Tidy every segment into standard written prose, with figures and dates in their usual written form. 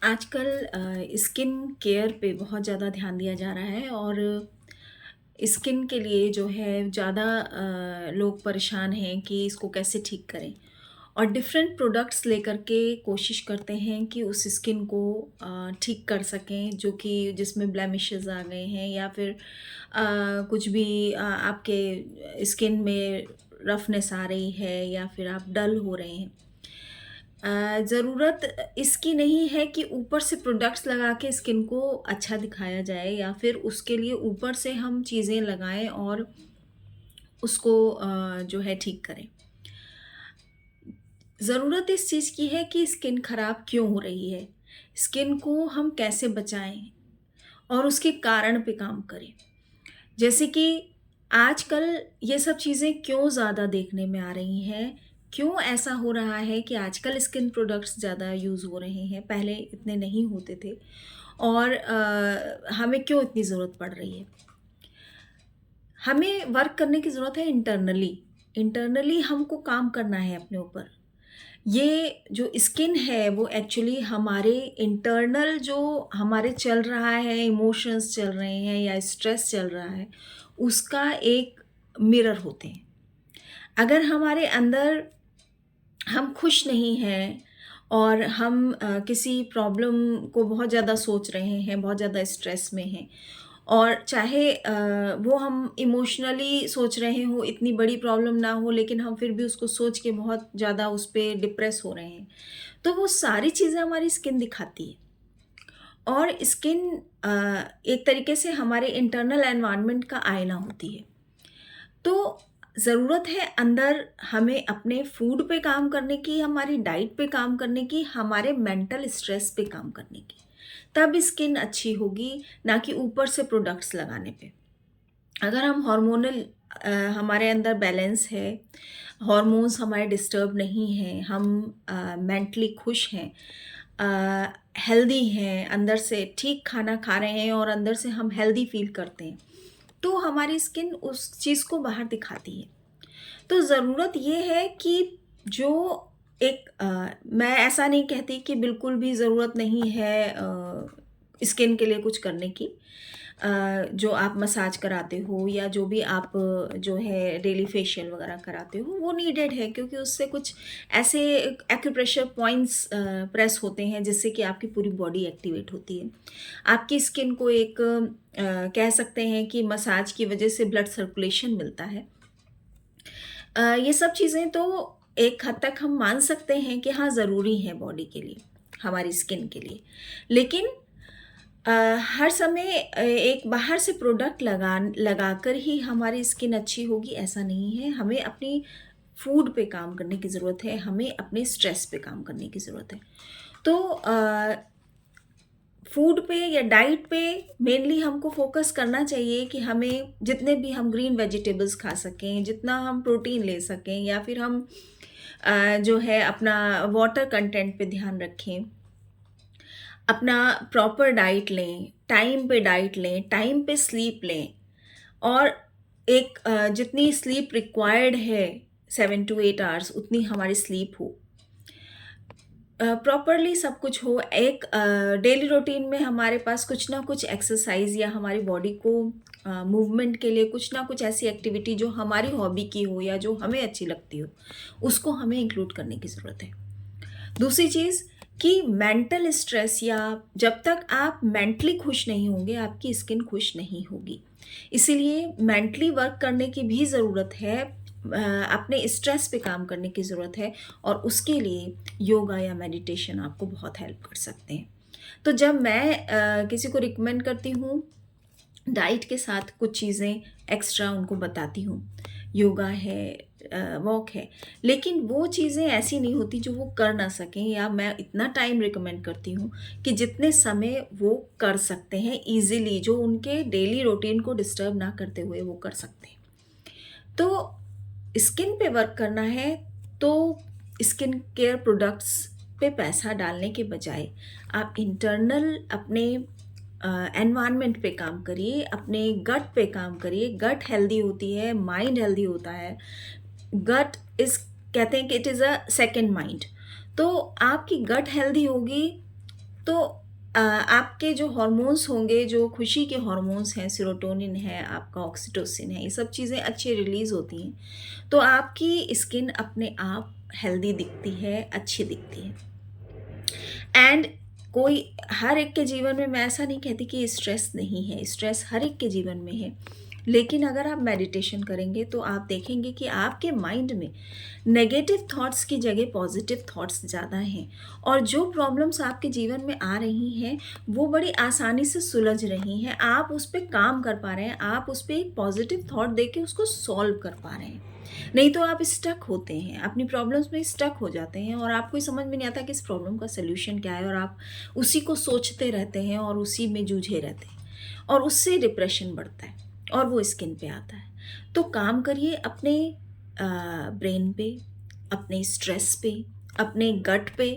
आजकल skin care पे बहुत ज़्यादा ध्यान दिया जा रहा है और स्किन के लिए जो है ज़्यादा लोग परेशान हैं कि इसको कैसे ठीक करें और डिफरेंट प्रोडक्ट्स लेकर के कोशिश करते हैं कि उस स्किन को ठीक कर सकें जो कि जिसमें ब्लेमिशेस आ गए हैं या फिर कुछ भी आपके स्किन में रफनेस आ रही है या फिर आप डल हो रहे हैं। ज़रूरत इसकी नहीं है कि ऊपर से प्रोडक्ट्स लगा के स्किन को अच्छा दिखाया जाए या फिर उसके लिए ऊपर से हम चीज़ें लगाएँ और उसको जो है ठीक करें। ज़रूरत इस चीज़ की है कि स्किन खराब क्यों हो रही है? स्किन को हम कैसे बचाएँ और उसके कारण पे काम करें। जैसे कि आजकल ये सब चीज़ें क्यों ज़्यादा देखने में आ रही हैं? क्यों ऐसा हो रहा है कि आजकल स्किन प्रोडक्ट्स ज़्यादा यूज़ हो रहे हैं, पहले इतने नहीं होते थे और हमें क्यों इतनी ज़रूरत पड़ रही है? हमें वर्क करने की ज़रूरत है इंटरनली। इंटरनली हमको काम करना है अपने ऊपर। ये जो स्किन है वो एक्चुअली हमारे इंटरनल जो हमारे चल रहा है, इमोशंस चल रहे हैं या स्ट्रेस चल रहा है, उसका एक मिरर होते हैं। अगर हमारे अंदर हम खुश नहीं हैं और हम किसी प्रॉब्लम को बहुत ज़्यादा सोच रहे हैं, बहुत ज़्यादा स्ट्रेस में हैं और चाहे वो हम इमोशनली सोच रहे हों, इतनी बड़ी प्रॉब्लम ना हो लेकिन हम फिर भी उसको सोच के बहुत ज़्यादा उस पे डिप्रेस हो रहे हैं। तो वो सारी चीज़ें हमारी स्किन दिखाती है और स्किन एक तरीके से हमारे इंटरनल एनवायरनमेंट का आईना होती है। तो ज़रूरत है अंदर हमें अपने फूड पे काम करने की, हमारी डाइट पे काम करने की, हमारे मेंटल स्ट्रेस पे काम करने की। तब स्किन अच्छी होगी, ना कि ऊपर से प्रोडक्ट्स लगाने पे। अगर हम हमारे अंदर बैलेंस है, हॉर्मोन्स हमारे डिस्टर्ब नहीं हैं, हम मेंटली खुश हैं, हेल्दी हैं, अंदर से ठीक खाना खा रहे हैं और अंदर से हम हेल्दी फील करते हैं, तो हमारी स्किन उस चीज़ को बाहर दिखाती है। तो ज़रूरत ये है कि जो मैं ऐसा नहीं कहती कि बिल्कुल भी ज़रूरत नहीं है स्किन के लिए कुछ करने की। जो आप मसाज कराते हो या जो भी आप जो है डेली फेशियल वगैरह कराते हो, वो नीडेड है क्योंकि उससे कुछ ऐसे एक्यूप्रेशर पॉइंट्स प्रेस होते हैं जिससे कि आपकी पूरी बॉडी एक्टिवेट होती है। आपकी स्किन को एक कह सकते हैं कि मसाज की वजह से ब्लड सर्कुलेशन मिलता है। ये सब चीज़ें तो एक हद तक हम मान सकते हैं कि हाँ, ज़रूरी हैं बॉडी के लिए, हमारी स्किन के लिए। लेकिन अ, हर समय एक बाहर से प्रोडक्ट लगाकर ही हमारी स्किन अच्छी होगी ऐसा नहीं है। हमें अपनी फूड पे काम करने की ज़रूरत है, हमें अपने स्ट्रेस पे काम करने की ज़रूरत है। तो फूड पे या डाइट पे मेनली हमको फ़ोकस करना चाहिए कि हमें जितने भी हम ग्रीन वेजिटेबल्स खा सकें, जितना हम प्रोटीन ले सकें या फिर हम जो है अपना वाटर कंटेंट पे ध्यान रखें। अपना प्रॉपर डाइट लें, टाइम पे स्लीप लें और एक जितनी स्लीप रिक्वायर्ड है 7 टू 8 आवर्स उतनी हमारी स्लीप हो। प्रॉपरली सब कुछ हो एक डेली रूटीन में हमारे पास कुछ ना कुछ एक्सरसाइज या हमारी बॉडी को मूवमेंट के लिए कुछ ना कुछ ऐसी एक्टिविटी जो हमारी हॉबी की हो या जो हमें अच्छी लगती हो, उसको हमें इंक्लूड करने की ज़रूरत है। दूसरी चीज़ कि मेंटल स्ट्रेस या जब तक आप मेंटली खुश नहीं होंगे, आपकी स्किन खुश नहीं होगी। इसीलिए मेंटली वर्क करने की भी ज़रूरत है, अपने स्ट्रेस पे काम करने की ज़रूरत है और उसके लिए योगा या मेडिटेशन आपको बहुत हेल्प कर सकते हैं। तो जब मैं किसी को रिकमेंड करती हूँ डाइट के साथ कुछ चीज़ें एक्स्ट्रा उनको बताती हूँ। योगा है, वॉक है, लेकिन वो चीज़ें ऐसी नहीं होती जो वो कर ना सकें या मैं इतना टाइम रिकमेंड करती हूँ कि जितने समय वो कर सकते हैं ईज़िली, जो उनके डेली रूटीन को डिस्टर्ब ना करते हुए वो कर सकते हैं। तो स्किन पे वर्क करना है तो स्किन केयर प्रोडक्ट्स पे पैसा डालने के बजाय आप इंटरनल अपने एनवायरनमेंट पे काम करिए, अपने गट पे काम करिए। गट हेल्दी होती है, माइंड हेल्दी होता है। गट इज़ कहते हैं कि it is a second mind. तो आपकी गट हेल्दी होगी तो आपके जो हॉर्मोन्स होंगे, जो खुशी के हॉर्मोन्स हैं, सेरोटोनिन है, आपका ऑक्सीटोसिन है, ये सब चीज़ें अच्छी रिलीज़ होती हैं, तो आपकी स्किन अपने आप हेल्दी दिखती है, अच्छी दिखती है। एंड कोई हर एक के जीवन में, मैं ऐसा नहीं कहती कि स्ट्रेस नहीं है, स्ट्रेस हर एक के जीवन में है, लेकिन अगर आप मेडिटेशन करेंगे तो आप देखेंगे कि आपके माइंड में नेगेटिव थॉट्स की जगह पॉजिटिव थॉट्स ज़्यादा हैं, और जो प्रॉब्लम्स आपके जीवन में आ रही हैं वो बड़ी आसानी से सुलझ रही हैं, आप उस पर काम कर पा रहे हैं, आप उस पर एक पॉजिटिव थॉट दे के उसको सॉल्व कर पा रहे हैं। नहीं तो आप स्टक होते हैं, अपनी प्रॉब्लम्स में स्टक हो जाते हैं, और आपको समझ में नहीं आता कि इस प्रॉब्लम का सल्यूशन क्या है, और आप उसी को सोचते रहते हैं और उसी में जूझे रहते हैं, और उससे डिप्रेशन बढ़ता है और वो स्किन पे आता है। तो काम करिए अपने ब्रेन पे, अपने स्ट्रेस पे, अपने गट पे,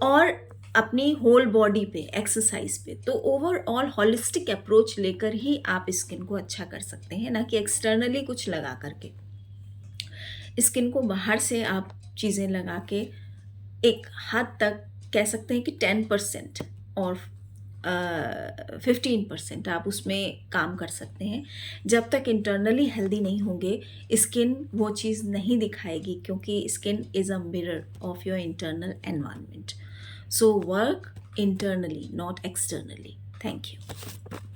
और अपनी होल बॉडी पे, एक्सरसाइज पे। तो ओवरऑल हॉलिस्टिक अप्रोच लेकर ही आप स्किन को अच्छा कर सकते हैं, ना कि एक्सटर्नली कुछ लगा करके। स्किन को बाहर से आप चीज़ें लगा के एक हद तक कह सकते हैं कि 10% और 15% आप उसमें काम कर सकते हैं। जब तक इंटरनली हेल्दी नहीं होंगे, स्किन वो चीज़ नहीं दिखाएगी, क्योंकि skin is a mirror of your internal environment. So work internally, not externally. Thank you.